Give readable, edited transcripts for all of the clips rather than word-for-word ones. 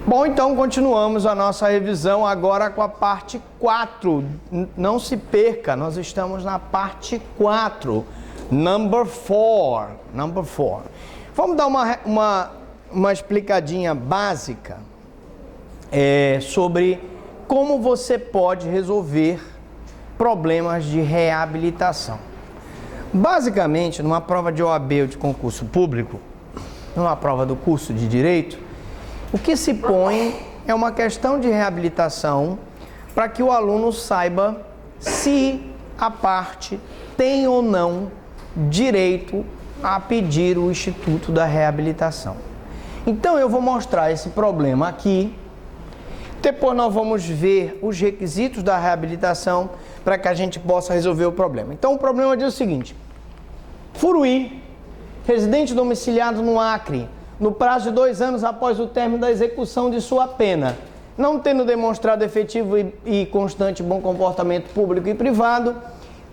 Bom, então continuamos a nossa revisão agora com a parte 4. Não se perca, nós estamos na parte 4, number 4. Vamos dar uma explicadinha básica sobre como você pode resolver problemas de reabilitação. Basicamente, numa prova de OAB ou de concurso público, numa prova do curso de Direito, o que se põe é uma questão de reabilitação para que o aluno saiba se a parte tem ou não direito a pedir o Instituto da Reabilitação. Então eu vou mostrar esse problema aqui, depois nós vamos ver os requisitos da reabilitação para que a gente possa resolver o problema. Então o problema diz o seguinte: Furuí, residente domiciliado no Acre, no prazo de 2 anos após o término da execução de sua pena, não tendo demonstrado efetivo e constante bom comportamento público e privado,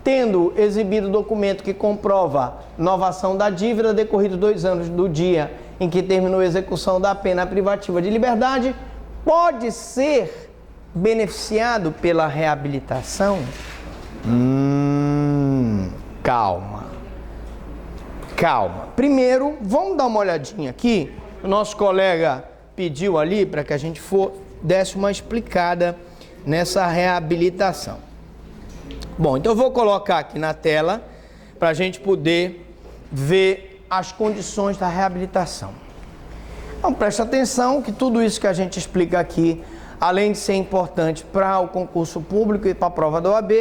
tendo exibido documento que comprova novação da dívida decorrido 2 anos do dia em que terminou a execução da pena privativa de liberdade, pode ser beneficiado pela reabilitação? Calma. Primeiro, vamos dar uma olhadinha aqui. O nosso colega pediu ali para que a gente desse uma explicada nessa reabilitação. Bom, então eu vou colocar aqui na tela para a gente poder ver as condições da reabilitação. Então preste atenção que tudo isso que a gente explica aqui, além de ser importante para o concurso público e para a prova da OAB,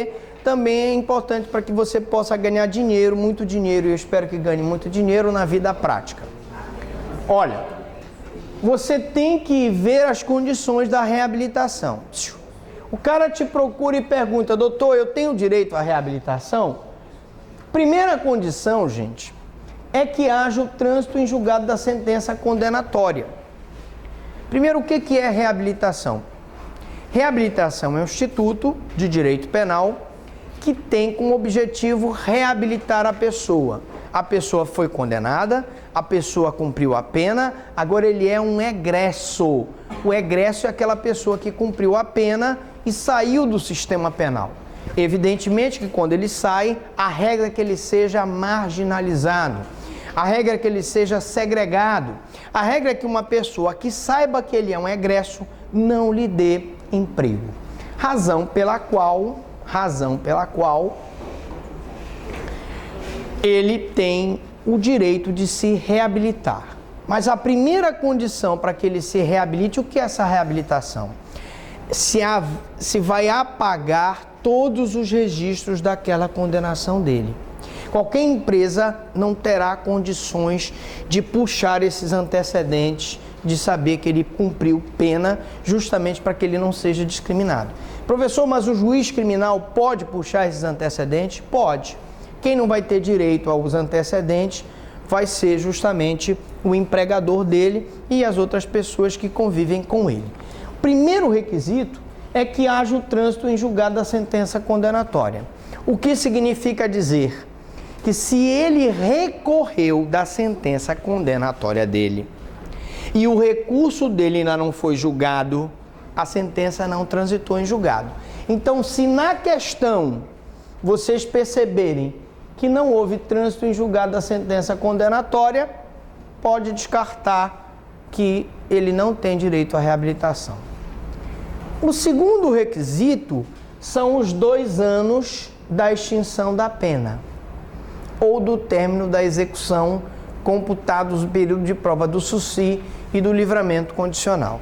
também é importante para que você possa ganhar dinheiro, muito dinheiro, e eu espero que ganhe muito dinheiro na vida prática. Olha, você tem que ver as condições da reabilitação. O cara te procura e pergunta: doutor, eu tenho direito à reabilitação? Primeira condição, gente, é que haja o trânsito em julgado da sentença condenatória. Primeiro, o que é reabilitação? Reabilitação é um instituto de direito penal que tem como objetivo reabilitar a pessoa. A pessoa foi condenada, a pessoa cumpriu a pena, agora ele é um egresso. O egresso é aquela pessoa que cumpriu a pena e saiu do sistema penal. Evidentemente que quando ele sai, a regra é que ele seja marginalizado, a regra é que ele seja segregado, a regra é que uma pessoa que saiba que ele é um egresso não lhe dê emprego. Razão pela qual ele tem o direito de se reabilitar. Mas a primeira condição para que ele se reabilite, o que é essa reabilitação? Se vai apagar todos os registros daquela condenação dele. Qualquer empresa não terá condições de puxar esses antecedentes, de saber que ele cumpriu pena, justamente para que ele não seja discriminado. Professor, mas o juiz criminal pode puxar esses antecedentes? Pode. Quem não vai ter direito aos antecedentes vai ser justamente o empregador dele e as outras pessoas que convivem com ele. O primeiro requisito é que haja o trânsito em julgado da sentença condenatória. O que significa dizer que se ele recorreu da sentença condenatória dele e o recurso dele ainda não foi julgado, a sentença não transitou em julgado. Então, se na questão vocês perceberem que não houve trânsito em julgado da sentença condenatória, pode descartar que ele não tem direito à reabilitação. O segundo requisito são os 2 anos da extinção da pena ou do término da execução, computados o período de prova do SUSI e do livramento condicional.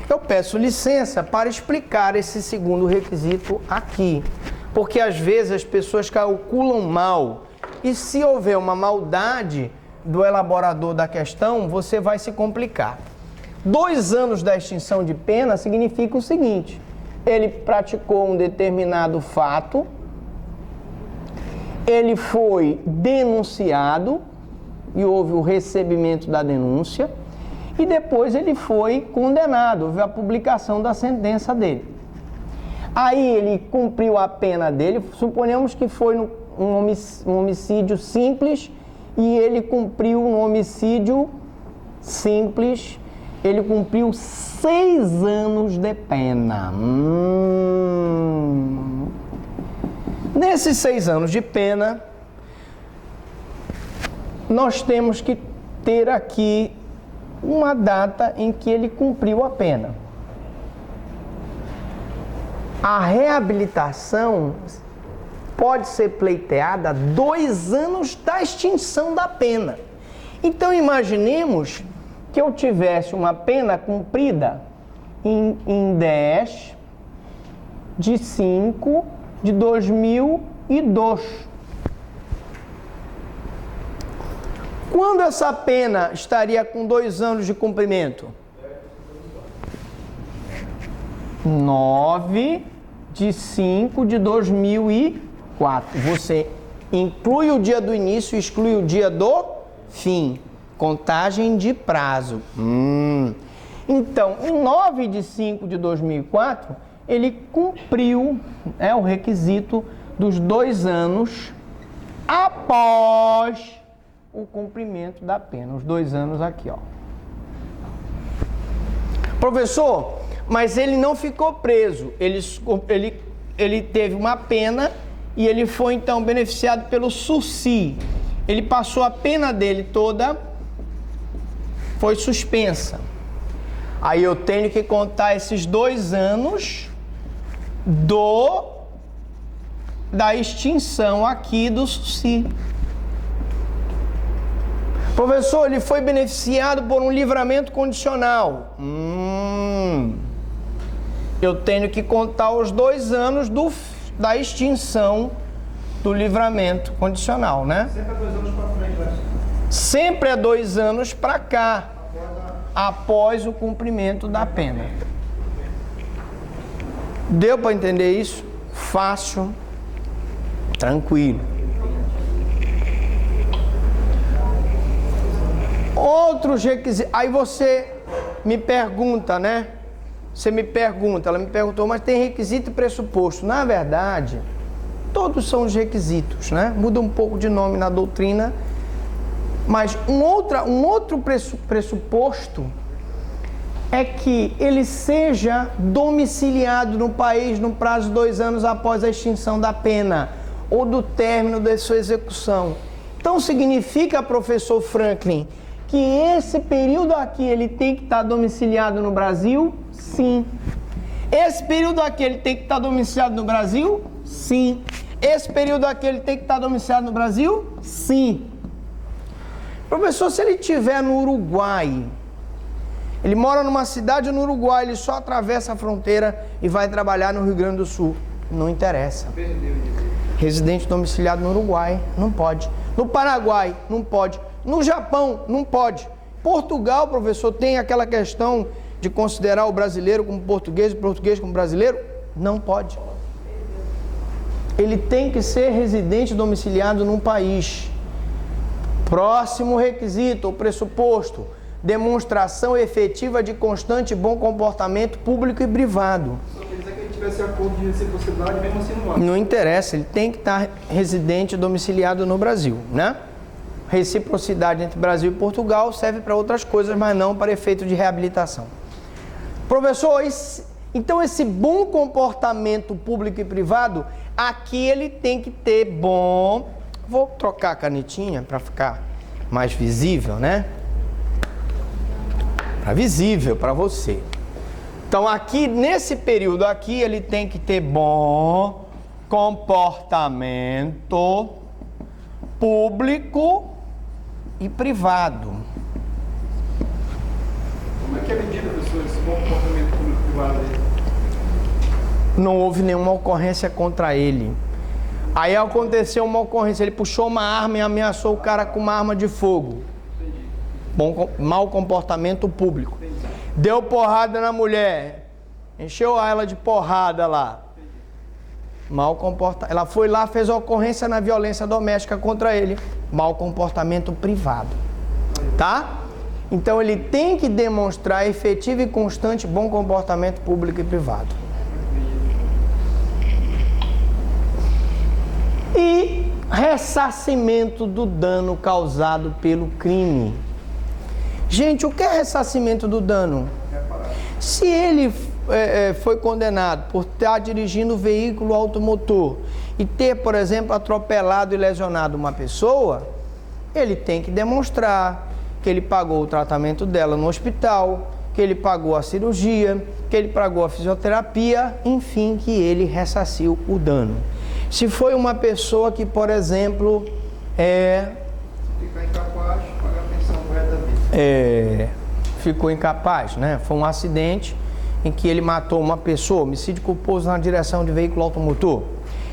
Eu peço licença para explicar esse segundo requisito aqui, porque às vezes as pessoas calculam mal e se houver uma maldade do elaborador da questão, você vai se complicar. 2 anos da extinção de pena significa o seguinte: ele praticou um determinado fato, ele foi denunciado e houve o recebimento da denúncia, e depois ele foi condenado, houve a publicação da sentença dele. Aí ele cumpriu a pena dele, suponhamos que foi um homicídio simples, e ele cumpriu um homicídio simples, ele cumpriu 6 anos de pena. Nesses 6 anos de pena, nós temos que ter aqui uma data em que ele cumpriu a pena. A reabilitação pode ser pleiteada 2 anos da extinção da pena. Então, imaginemos que eu tivesse uma pena cumprida em 10/5/2002. Quando essa pena estaria com 2 anos de cumprimento? 9/5/2004. Você inclui o dia do início e exclui o dia do fim. Contagem de prazo. Então, em 9/5/2004, ele cumpriu o requisito dos 2 anos após o cumprimento da pena. Os 2 anos aqui, ó. Professor, mas ele não ficou preso. Ele teve uma pena e ele foi, então, beneficiado pelo SUSI. Ele passou a pena dele toda, foi suspensa. Aí eu tenho que contar esses 2 anos da extinção aqui do SUSI. Professor, ele foi beneficiado por um livramento condicional. Eu tenho que contar os 2 anos da extinção do livramento condicional, né? Sempre é 2 anos para frente, né? Sempre é 2 anos para cá, após o cumprimento da pena. Deu para entender isso? Fácil, tranquilo. Outros requisitos. Aí você me pergunta, né? Ela me perguntou, mas tem requisito e pressuposto. Na verdade, todos são os requisitos, né? Muda um pouco de nome na doutrina, mas um outro pressuposto é que ele seja domiciliado no país no prazo de 2 anos após a extinção da pena ou do término da sua execução. Então significa, professor Franklin, que esse período aqui ele tem que estar domiciliado no Brasil? Sim. Esse período aqui ele tem que estar domiciliado no Brasil? Sim. Esse período aqui ele tem que estar domiciliado no Brasil? Sim. Professor, se ele estiver no Uruguai, ele mora numa cidade no Uruguai, ele só atravessa a fronteira e vai trabalhar no Rio Grande do Sul. Não interessa. Residente domiciliado no Uruguai, não pode. No Paraguai, não pode. No Japão, não pode. Portugal, professor, tem aquela questão de considerar o brasileiro como português e o português como brasileiro? Não pode. Ele tem que ser residente domiciliado num país. Próximo requisito ou pressuposto: demonstração efetiva de constante e bom comportamento público e privado. Só quer dizer que ele tivesse acordo de reciprocidade, mesmo assim não há. Não interessa, ele tem que estar residente domiciliado no Brasil, né? Reciprocidade entre Brasil e Portugal serve para outras coisas, mas não para efeito de reabilitação. Professor, então esse bom comportamento público e privado, aqui ele tem que ter bom... Vou trocar a canetinha para ficar mais visível, né? Para visível para você. Então aqui, nesse período aqui, ele tem que ter bom comportamento público e privado. Como é que é medida, professor, esse bom comportamento público e privado aí? Não houve nenhuma ocorrência contra ele. Aí aconteceu uma ocorrência, ele puxou uma arma e ameaçou o cara com uma arma de fogo. Mau comportamento público. Deu porrada na mulher, encheu ela de porrada lá. Mau comportamento. Ela foi lá, fez a ocorrência na violência doméstica contra ele. Mau comportamento privado. Tá? Então ele tem que demonstrar efetivo e constante bom comportamento público e privado. E ressarcimento do dano causado pelo crime. Gente, o que é ressarcimento do dano? Se ele foi condenado por estar dirigindo veículo automotor e ter, por exemplo, atropelado e lesionado uma pessoa, ele tem que demonstrar que ele pagou o tratamento dela no hospital, que ele pagou a cirurgia, que ele pagou a fisioterapia, enfim, que ele ressarciu o dano. Se foi uma pessoa que, por exemplo, Ficar incapaz de pagar a pensão corretamente. ficou incapaz, né? Foi um acidente em que ele matou uma pessoa, homicídio culposo na direção de veículo automotor.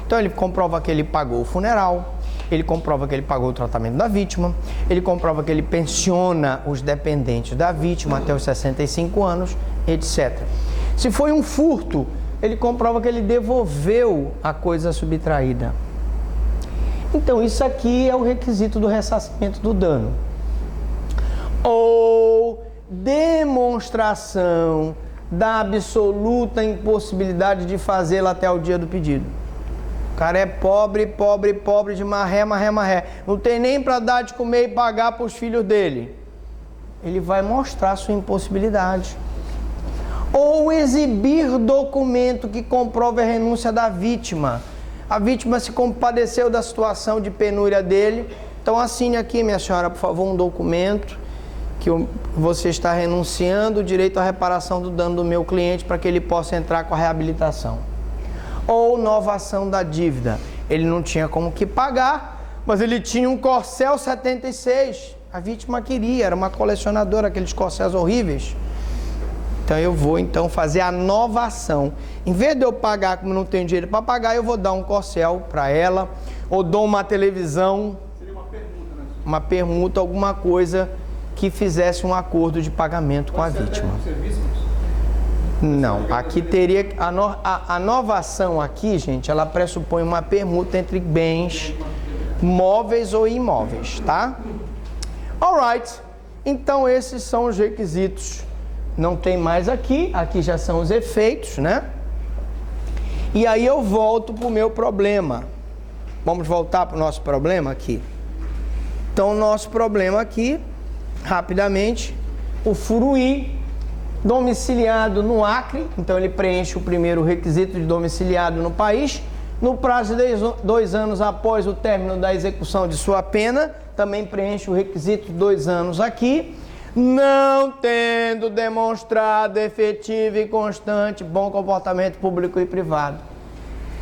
Então ele comprova que ele pagou o funeral, ele comprova que ele pagou o tratamento da vítima, ele comprova que ele pensiona os dependentes da vítima até os 65 anos, etc. Se foi um furto, ele comprova que ele devolveu a coisa subtraída. Então isso aqui é o requisito do ressarcimento do dano. Ou demonstração da absoluta impossibilidade de fazê-la até o dia do pedido. O cara é pobre, pobre, pobre de marré, marré, marré. Não tem nem para dar de comer e pagar para os filhos dele. Ele vai mostrar sua impossibilidade. Ou exibir documento que comprove a renúncia da vítima. A vítima se compadeceu da situação de penúria dele. Então assine aqui, minha senhora, por favor, um documento que você está renunciando o direito à reparação do dano do meu cliente para que ele possa entrar com a reabilitação. Ou novação da dívida. Ele não tinha como que pagar, mas ele tinha um Corcel 76. A vítima queria, era uma colecionadora, aqueles Corcéis horríveis. Então eu vou fazer a novação. Em vez de eu pagar, como não tenho dinheiro para pagar, eu vou dar um Corcel para ela, ou dou uma televisão. Seria uma permuta, né? Uma permuta, alguma coisa que fizesse um acordo de pagamento com a vítima. Não, aqui teria a novação aqui, gente, ela pressupõe uma permuta entre bens móveis ou imóveis, tá? Alright, então esses são os requisitos. Não tem mais aqui já são os efeitos, né? E aí eu volto para o meu problema. Vamos voltar para o nosso problema aqui. Então o nosso problema aqui, rapidamente, o Furuí, domiciliado no Acre, então ele preenche o primeiro requisito de domiciliado no país, no prazo de 2 anos após o término da execução de sua pena, também preenche o requisito de 2 anos aqui, não tendo demonstrado efetivo e constante bom comportamento público e privado.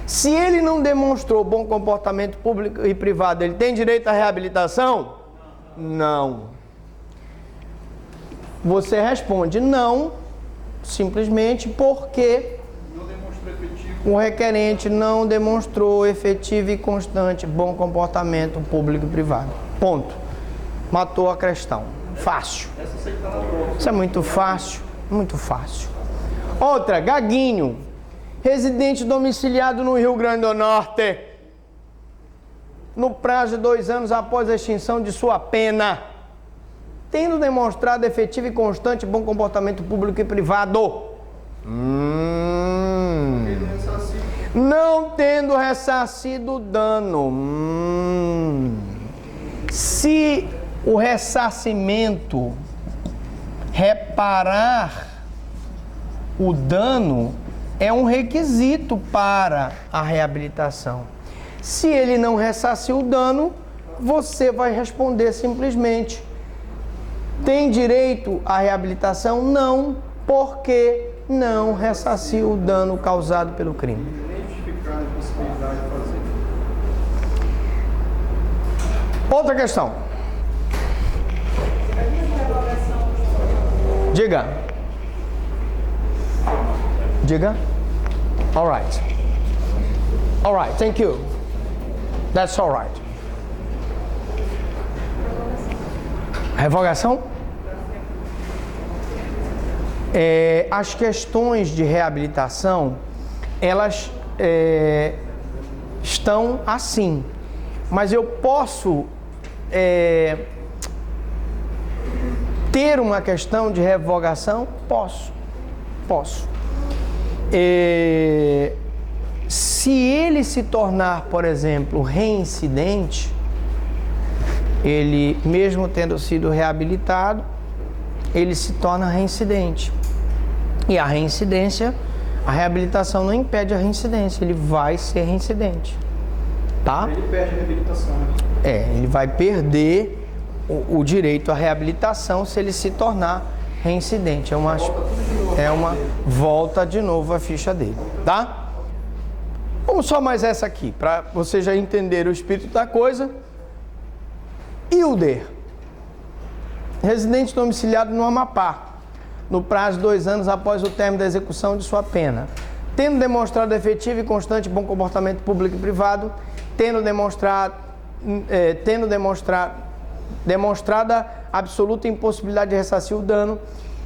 Se ele não demonstrou bom comportamento público e privado, ele tem direito à reabilitação? Não. Você responde não, simplesmente porque o requerente não demonstrou efetivo e constante bom comportamento público e privado. Ponto. Matou a questão. Fácil. Isso é muito fácil, muito fácil. Outra, Gaguinho, residente domiciliado no Rio Grande do Norte, no prazo de 2 anos após a extinção de sua pena, tendo demonstrado efetivo e constante bom comportamento público e privado. Não tendo ressarcido o dano. Se o ressarcimento reparar o dano é um requisito para a reabilitação. Se ele não ressarciu o dano, você vai responder simplesmente: tem direito à reabilitação? Não, porque não ressarciu o dano causado pelo crime. Nem justificar a impossibilidade de fazer. Outra questão. Diga. Diga. All right. All right, thank you. That's all right. Revogação? As questões de reabilitação, elas estão assim, mas eu posso ter uma questão de revogação? Posso. Se ele se tornar, por exemplo, reincidente, ele, mesmo tendo sido reabilitado, ele se torna reincidente. E a reincidência, a reabilitação não impede a reincidência, ele vai ser reincidente. Tá? Ele perde a reabilitação, né? Ele vai perder o direito à reabilitação se ele se tornar reincidente. Volta de novo a ficha dele, tá? Vamos só mais essa aqui, para você já entender o espírito da coisa. Hilder, residente domiciliado no Amapá, no prazo de 2 anos após o término da execução de sua pena, tendo demonstrado efetivo e constante bom comportamento público e privado, tendo demonstrada absoluta impossibilidade de ressarcir o dano,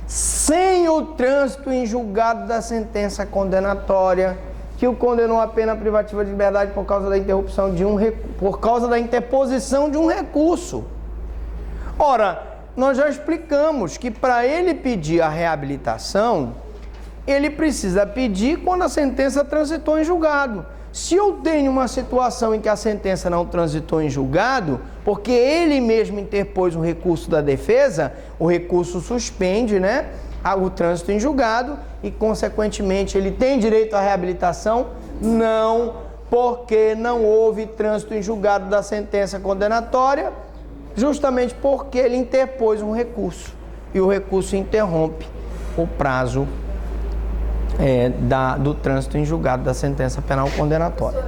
sem o trânsito em julgado da sentença condenatória que o condenou à pena privativa de liberdade por causa da interposição de um recurso. Ora, nós já explicamos que para ele pedir a reabilitação, ele precisa pedir quando a sentença transitou em julgado. Se eu tenho uma situação em que a sentença não transitou em julgado, porque ele mesmo interpôs um recurso da defesa, o recurso suspende, né, o trânsito em julgado e, consequentemente, ele tem direito à reabilitação? Não, porque não houve trânsito em julgado da sentença condenatória, justamente porque ele interpôs um recurso e o recurso interrompe o prazo do trânsito em julgado da sentença penal condenatória.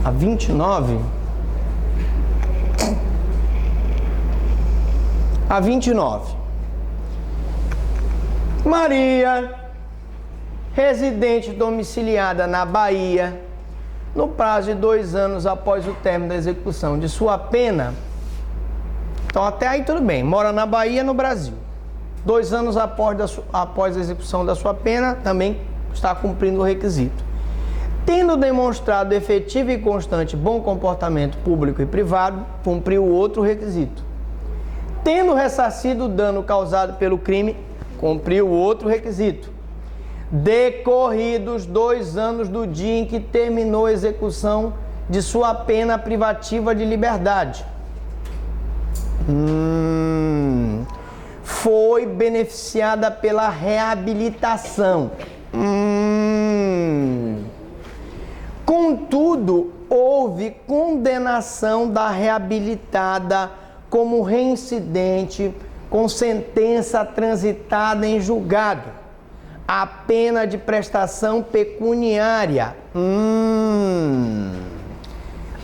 A 29? A 29. Maria, residente domiciliada na Bahia, no prazo de 2 anos após o término da execução de sua pena. Então até aí tudo bem, mora na Bahia, no Brasil. 2 anos após a execução da sua pena, também está cumprindo o requisito. Tendo demonstrado efetivo e constante bom comportamento público e privado, cumpriu o outro requisito. Tendo ressarcido o dano causado pelo crime, cumpriu o outro requisito. Decorridos 2 anos do dia em que terminou a execução de sua pena privativa de liberdade, foi beneficiada pela reabilitação. Contudo, houve condenação da reabilitada como reincidente com sentença transitada em julgado, a pena de prestação pecuniária.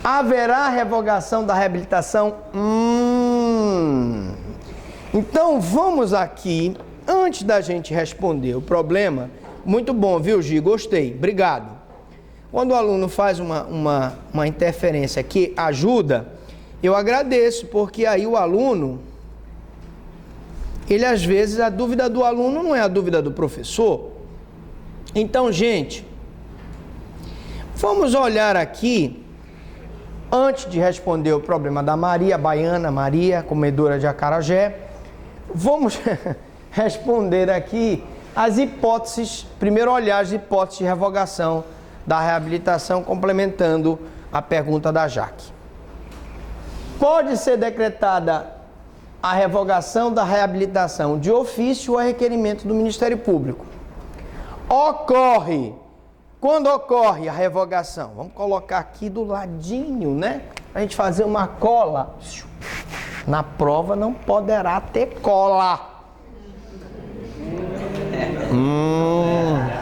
Haverá revogação da reabilitação? Então vamos aqui, antes da gente responder o problema. Muito bom, viu, Gi? Gostei, obrigado. Quando o aluno faz uma interferência que ajuda, eu agradeço, porque aí o aluno, ele às vezes, a dúvida do aluno não é a dúvida do professor. Então, gente, vamos olhar aqui, antes de responder o problema da Maria, baiana, Maria, comedora de acarajé, vamos responder aqui as hipóteses, primeiro olhar as hipóteses de revogação da reabilitação, complementando a pergunta da Jaque. Pode ser decretada a revogação da reabilitação de ofício ou a requerimento do Ministério Público. Quando ocorre a revogação? Vamos colocar aqui do ladinho, né? A gente fazer uma cola. Na prova não poderá ter cola.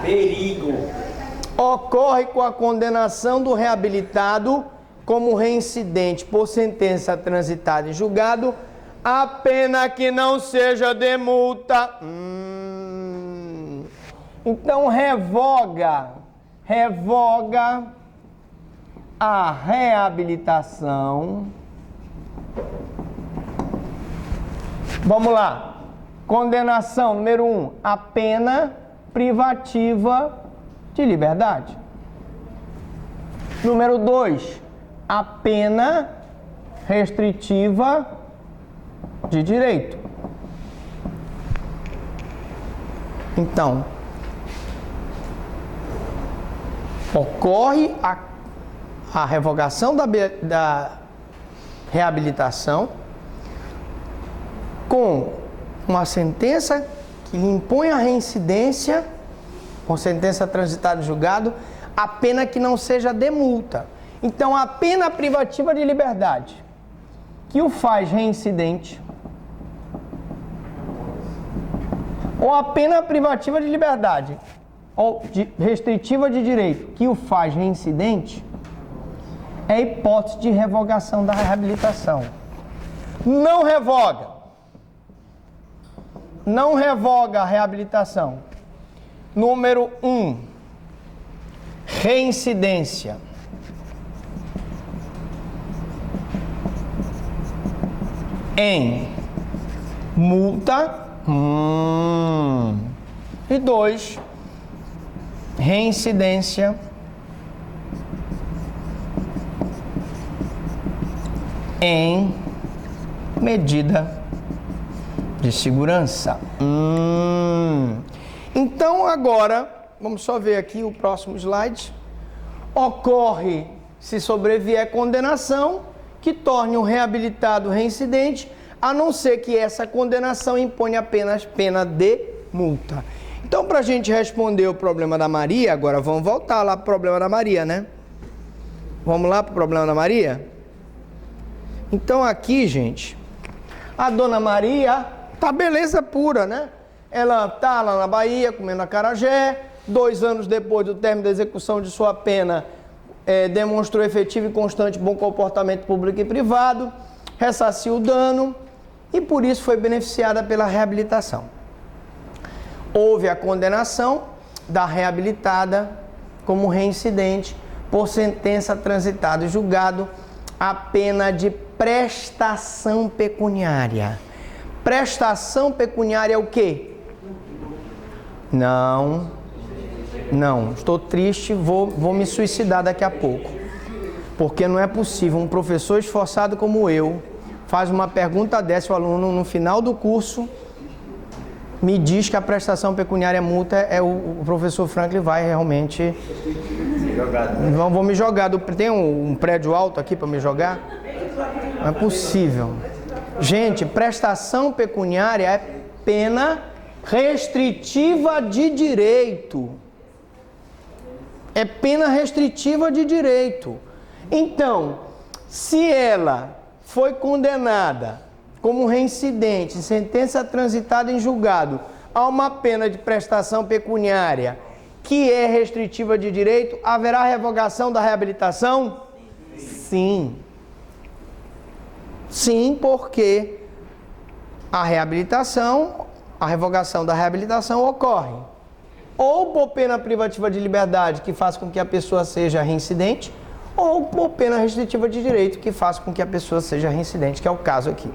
Perigo. Ocorre com a condenação do reabilitado como reincidente por sentença transitada em julgado, a pena que não seja de multa. Então revoga a reabilitação. Vamos lá. Condenação número 1, a pena privativa de liberdade. Número 2, a pena restritiva de direito. Então, ocorre a revogação da reabilitação com uma sentença que lhe impõe a reincidência, com sentença transitada em julgado, a pena que não seja de multa. Então, a pena privativa de liberdade que o faz reincidente, ou a pena privativa de liberdade, ou restritiva de direito, que o faz reincidente, é a hipótese de revogação da reabilitação. Não revoga. Não revoga a reabilitação. Número 1. Reincidência. Em multa. E 2. Reincidência em medida de segurança. Então agora, vamos só ver aqui o próximo slide. Ocorre, se sobrevier condenação, que torne o reabilitado reincidente, a não ser que essa condenação imponha apenas pena de multa. Então, para a gente responder o problema da Maria, agora vamos voltar lá para o problema da Maria, né? Vamos lá para o problema da Maria? Então, aqui, gente, a dona Maria tá beleza pura, né? Ela tá lá na Bahia comendo acarajé, 2 anos depois do término da execução de sua pena, demonstrou efetivo e constante bom comportamento público e privado, ressarciu o dano e por isso foi beneficiada pela reabilitação. Houve a condenação da reabilitada como reincidente por sentença transitada e julgado a pena de prestação pecuniária. Prestação pecuniária é o quê? Não, estou triste, vou me suicidar daqui a pouco. Porque não é possível, um professor esforçado como eu faz uma pergunta dessa, o aluno no final do curso me diz que a prestação pecuniária multa o professor Franklin vai realmente... Vou me jogar, tem um prédio alto aqui para me jogar? Não é possível. Gente, prestação pecuniária é pena restritiva de direito. É pena restritiva de direito. Então, se ela foi condenada como reincidente, em sentença transitada em julgado, a uma pena de prestação pecuniária que é restritiva de direito, haverá revogação da reabilitação? Sim. Sim, porque a revogação da reabilitação ocorre ou por pena privativa de liberdade, que faz com que a pessoa seja reincidente, ou por pena restritiva de direito, que faz com que a pessoa seja reincidente, que é o caso aqui.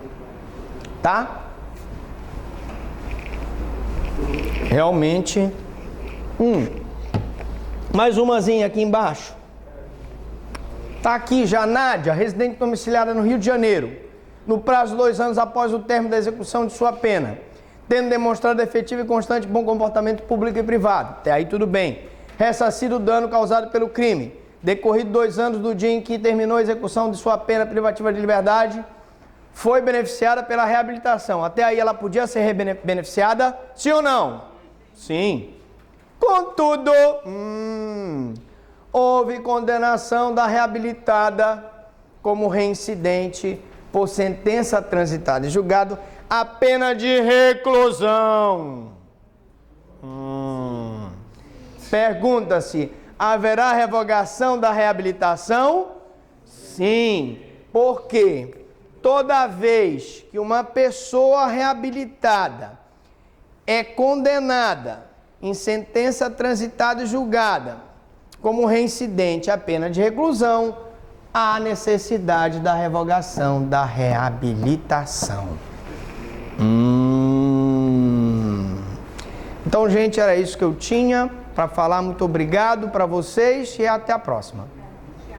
Tá? Realmente. Mais umazinha aqui embaixo. Tá aqui já Nádia, residente domiciliada no Rio de Janeiro, no prazo de 2 anos após o término da execução de sua pena, tendo demonstrado efetivo e constante bom comportamento público e privado. Até aí tudo bem. Ressarcido o dano causado pelo crime. Decorrido 2 anos do dia em que terminou a execução de sua pena privativa de liberdade, foi beneficiada pela reabilitação. Até aí ela podia ser beneficiada? Sim ou não? Sim. Contudo, houve condenação da reabilitada como reincidente por sentença transitada em julgado a pena de reclusão. Pergunta-se, haverá revogação da reabilitação? Sim. Por quê? Toda vez que uma pessoa reabilitada é condenada em sentença transitada e julgada como reincidente a pena de reclusão, há necessidade da revogação da reabilitação. Então, gente, era isso que eu tinha para falar. Muito obrigado para vocês e até a próxima.